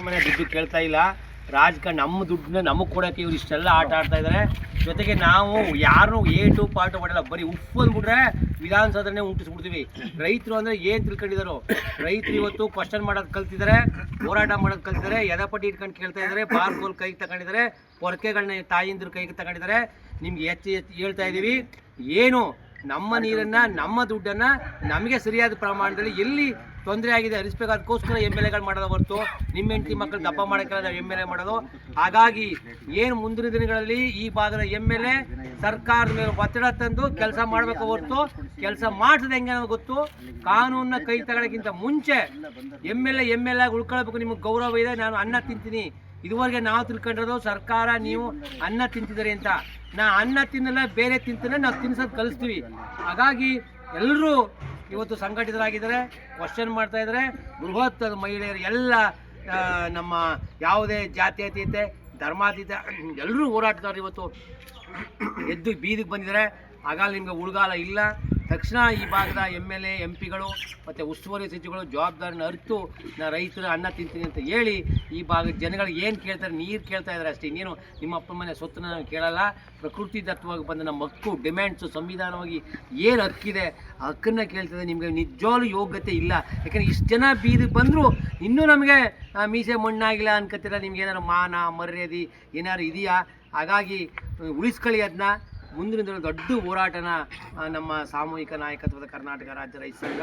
ಮನೆ ದುಡ್ಡು ಕೇಳ್ತಾ ಇಲ್ಲ. ರಾಜಕಾರಣ ನಮ್ಮ ದುಡ್ಡನ್ನ ನಮಗೆ ಕೊಡೋಕ್ಕೆ ಇವ್ರು ಇಷ್ಟೆಲ್ಲ ಆಟ ಆಡ್ತಾ ಇದ್ದಾರೆ. ಜೊತೆಗೆ ನಾವು ಯಾರನ್ನೂ ಏಟು ಪಾಟು ಮಾಡಲ್ಲ, ಬರೀ ಉಪ್ಪು ಅಂದ್ಬಿಟ್ರೆ ವಿಧಾನಸೌಧನೇ ಉಂಟಿಸ್ಬಿಡ್ತೀವಿ. ರೈತರು ಅಂದರೆ ಏನು ತಿಳ್ಕೊಂಡಿದ್ದಾರೋ, ರೈತರು ಇವತ್ತು ಕ್ವಶನ್ ಮಾಡೋದು ಕಲ್ತಿದ್ದಾರೆ, ಹೋರಾಟ ಮಾಡೋದು ಕಲ್ತಿದ್ದಾರೆ, ಎದಪಟ್ಟಿ ಇಟ್ಕೊಂಡು ಕೇಳ್ತಾ ಇದ್ದಾರೆ, ಬಾರ್ಗೋಲ್ ಕೈಗೆ ತಗೊಂಡಿದ್ದಾರೆ, ಪೊರಕೆಗಳನ್ನ ತಾಯಿಂದ್ರ ಕೈಗೆ ತಗೊಂಡಿದ್ದಾರೆ. ನಿಮ್ಗೆ ಎತ್ತಿ ಹೇಳ್ತಾ ಇದ್ದೀವಿ, ಏನು ನಮ್ಮ ನೀರನ್ನು ನಮ್ಮ ದುಡ್ಡನ್ನು ನಮಗೆ ಸರಿಯಾದ ಪ್ರಮಾಣದಲ್ಲಿ ಎಲ್ಲಿ ತೊಂದರೆ ಆಗಿದೆ ಹರಿಸ್ಬೇಕಾದಕ್ಕೋಸ್ಕರ MLAಗಳು ಮಾಡೋದು ಹೊರತು ನಿಮ್ಮ ಹೆಂಡತಿ ಮಕ್ಕಳು ದಪ್ಪ ಮಾಡೋಕ್ಕೆಲ್ಲ ನಾವು MLA ಮಾಡೋದು. ಹಾಗಾಗಿ ಏನು ಮುಂದಿನ ದಿನಗಳಲ್ಲಿ ಈ ಭಾಗದ MLA ಸರ್ಕಾರದ ಮೇಲೆ ಒತ್ತಡ ತಂದು ಕೆಲಸ ಮಾಡಬೇಕು ಹೊರತು ಕೆಲಸ ಮಾಡಿಸೋದು ಹೆಂಗೆ ನಮಗೆ ಗೊತ್ತು. ಕಾನೂನನ್ನ ಕೈ ತಗೊಳ್ಳೋಕ್ಕಿಂತ ಮುಂಚೆ MLA ಉಳ್ಕೊಳ್ಬೇಕು. ನಿಮಗೆ ಗೌರವ ಇದೆ, ನಾನು ಅನ್ನ ತಿಂತೀನಿ. ಇದುವರೆಗೆ ನಾವು ತಿಳ್ಕೊಂಡಿರೋದು ಸರ್ಕಾರ ನೀವು ಅನ್ನ ತಿಂತಿದ್ದಾರೆ ಅಂತ. ನಾ ಅನ್ನ ತಿನ್ನಲ್ಲ, ಬೇರೆ ತಿಂತಾನೆ, ನಾವು ತಿನ್ಸೋದು ಕಲಿಸ್ತೀವಿ. ಹಾಗಾಗಿ ಎಲ್ಲರೂ ಇವತ್ತು ಸಂಘಟಿತರಾಗಿದ್ದಾರೆ, ಕ್ವಶನ್ ಮಾಡ್ತಾ ಇದ್ದಾರೆ. ಬೃಹತ್ ಮಹಿಳೆಯರು ಎಲ್ಲ ನಮ್ಮ ಯಾವುದೇ ಜಾತ್ಯತೀತೆ ಧರ್ಮಾತೀತ ಎಲ್ಲರೂ ಹೋರಾಟಗಾರರು ಇವತ್ತು ಎದ್ದು ಬೀದಿಗೆ ಬಂದಿದ್ದಾರೆ. ಹಾಗಾಗಿ ನಿಮಗೆ ಉಳ್ಗಾಲ ಇಲ್ಲ. ತಕ್ಷಣ ಈ ಭಾಗದ MLA MP ಗಳು ಮತ್ತು ಉಸ್ತುವಾರಿ ಸಚಿವಗಳು ಜವಾಬ್ದಾರಿನ ಅರಿತು ನಾ ರೈತರ ಅನ್ನ ತಿಂತೀನಿ ಅಂತ ಹೇಳಿ ಈ ಭಾಗದ ಜನಗಳಿಗೆ ಏನು ಕೇಳ್ತಾರೆ, ನೀರು ಕೇಳ್ತಾ ಇದ್ದಾರೆ ಅಷ್ಟೇ. ಇನ್ನೇನು ನಿಮ್ಮ ಅಪ್ಪನ ಮನೆ ಸ್ವತ್ತನ್ನ ಕೇಳಲ್ಲ. ಪ್ರಕೃತಿ ದತ್ತವಾಗಿ ಬಂದ ನಮ್ಮ ಹಕ್ಕು ಡಿಮ್ಯಾಂಡ್ಸು ಸಂವಿಧಾನವಾಗಿ ಏನು ಹಕ್ಕಿದೆ ಆ ಹಕ್ಕನ್ನು ಕೇಳ್ತದೆ. ನಿಮಗೆ ನಿಜವಾಗ್ಲೂ ಯೋಗ್ಯತೆ ಇಲ್ಲ. ಯಾಕಂದರೆ ಇಷ್ಟು ಜನ ಬೀದಿಗೆ ಬಂದರೂ ಇನ್ನೂ ನಮಗೆ ಮೀಸೆ ಮಣ್ಣಾಗಿಲ್ಲ ಅನ್ಕೋತೀರ. ನಿಮ್ಗೆ ಏನಾದ್ರು ಮಾನ ಮರ್ಯಾದೆ ಏನಾದ್ರು ಇದೆಯಾ? ಹಾಗಾಗಿ ಉಳಿಸ್ಕೊಳ್ಳಿ ಅದನ್ನ. ಮುಂದಿನ ದಿನ ದೊಡ್ಡ ಹೋರಾಟನ ನಮ್ಮ ಸಾಮೂಹಿಕ ನಾಯಕತ್ವದ ಕರ್ನಾಟಕ ರಾಜ್ಯ ರೈತ ಸಂಘ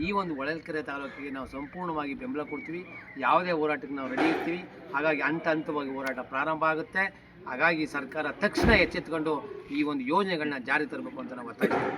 ಈ ಒಂದು ಹೊಳಲ್ಕೆರೆ ತಾಲೂಕಿಗೆ ನಾವು ಸಂಪೂರ್ಣವಾಗಿ ಬೆಂಬಲ ಕೊಡ್ತೀವಿ. ಯಾವುದೇ ಹೋರಾಟಕ್ಕೆ ನಾವು ರೆಡಿ ಇರ್ತೀವಿ. ಹಾಗಾಗಿ ಹಂತವಾಗಿ ಹೋರಾಟ ಪ್ರಾರಂಭ ಆಗುತ್ತೆ. ಹಾಗಾಗಿ ಸರ್ಕಾರ ತಕ್ಷಣ ಎಚ್ಚೆತ್ತುಕೊಂಡು ಈ ಒಂದು ಯೋಜನೆಗಳನ್ನ ಜಾರಿ ತರಬೇಕು ಅಂತ ನಾವು ಒತ್ತಾಯಿಸ್ತೀವಿ.